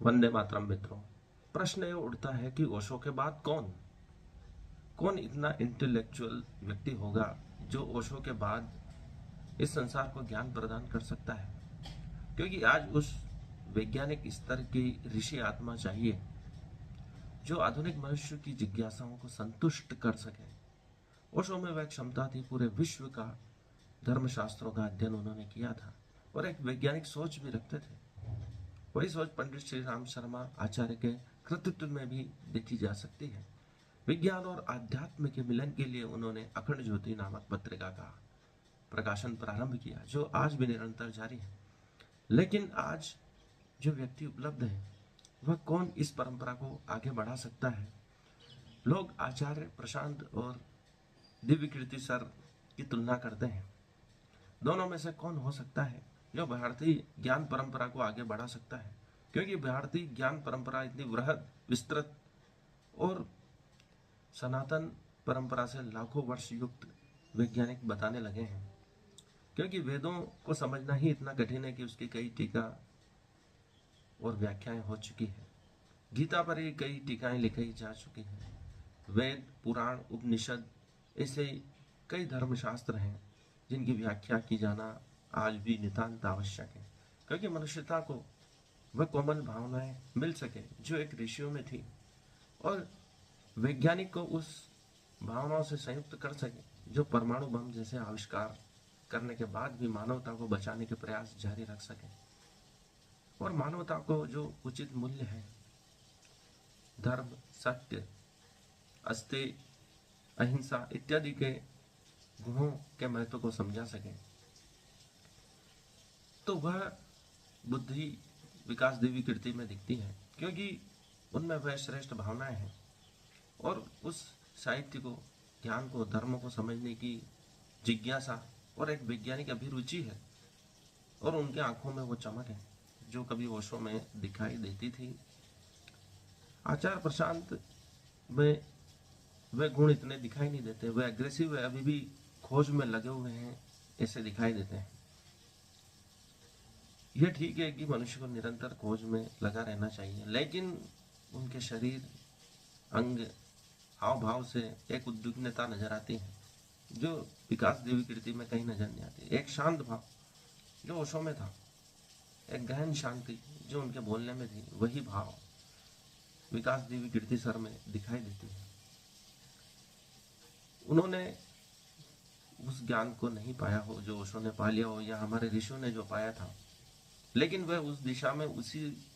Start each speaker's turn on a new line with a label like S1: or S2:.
S1: वंदे मातरम मित्रों। प्रश्न ये उठता है कि ओशो के बाद कौन कौन इतना इंटेलेक्चुअल व्यक्ति होगा जो ओशो के बाद इस संसार को ज्ञान प्रदान कर सकता है। क्योंकि आज उस वैज्ञानिक स्तर की ऋषि आत्मा चाहिए जो आधुनिक मनुष्य की जिज्ञासाओं को संतुष्ट कर सके। ओशो में वह क्षमता थी, पूरे विश्व का धर्मशास्त्रों का अध्ययन उन्होंने किया था और एक वैज्ञानिक सोच भी रखते थे। वही सोच पंडित श्री राम शर्मा आचार्य के कृतित्व में भी देखी जा सकती है। विज्ञान और आध्यात्म के मिलन के लिए उन्होंने अखंड ज्योति नामक पत्रिका का प्रकाशन प्रारंभ किया, जो आज भी निरंतर जारी है। लेकिन आज जो व्यक्ति उपलब्ध है वह कौन इस परंपरा को आगे बढ़ा सकता है? लोग आचार्य प्रशांत और दिव्य कीर्ति सर की तुलना करते हैं। दोनों में से कौन हो सकता है जो भारतीय ज्ञान परंपरा को आगे बढ़ा सकता है? क्योंकि भारतीय ज्ञान परंपरा इतनी वृहद, विस्तृत और सनातन परंपरा से लाखों वर्ष युक्त वैज्ञानिक बताने लगे हैं। क्योंकि वेदों को समझना ही इतना कठिन है कि उसकी कई टीका और व्याख्याएं हो चुकी है। गीता पर ही कई टीकाएं लिखी जा चुकी हैं। वेद, पुराण, उपनिषद ऐसे कई धर्मशास्त्र हैं जिनकी व्याख्या की जाना आज भी नितांत आवश्यक है। क्योंकि मनुष्यता को वह कोमल भावनाएं मिल सके जो एक ऋषियों में थी और वैज्ञानिक को उस भावनाओं से संयुक्त कर सके जो परमाणु बम जैसे आविष्कार करने के बाद भी मानवता को बचाने के प्रयास जारी रख सके और मानवता को जो उचित मूल्य है, धर्म, सत्य, अस्तेय, अहिंसा इत्यादि के गुणों के महत्व को समझा सके, तो वह बुद्धि विकास देवी कीर्ति में दिखती है। क्योंकि उनमें वह श्रेष्ठ भावनाएं हैं और उस साहित्य को, ज्ञान को, धर्म को समझने की जिज्ञासा और एक वैज्ञानिक अभिरुचि है और उनके आंखों में वो चमक है जो कभी ओशो में दिखाई देती थी। आचार्य प्रशांत में वे गुण इतने दिखाई नहीं देते। वे एग्रेसिव है, अभी भी खोज में लगे हुए हैं, ऐसे दिखाई देते हैं। यह ठीक है कि मनुष्य को निरंतर खोज में लगा रहना चाहिए, लेकिन उनके शरीर, अंग, हाव भाव से एक उद्विग्नता नजर आती है जो विकास देवी कीर्ति में कहीं नजर नहीं आती। एक शांत भाव जो ओशो में था, एक गहन शांति जो उनके बोलने में थी, वही भाव विकास देवी कीर्ति सर में दिखाई देती है। उन्होंने उस ज्ञान को नहीं पाया हो जो ओशो ने पा लिया हो या हमारे ऋषियों ने जो पाया था, लेकिन वह उस दिशा में उसी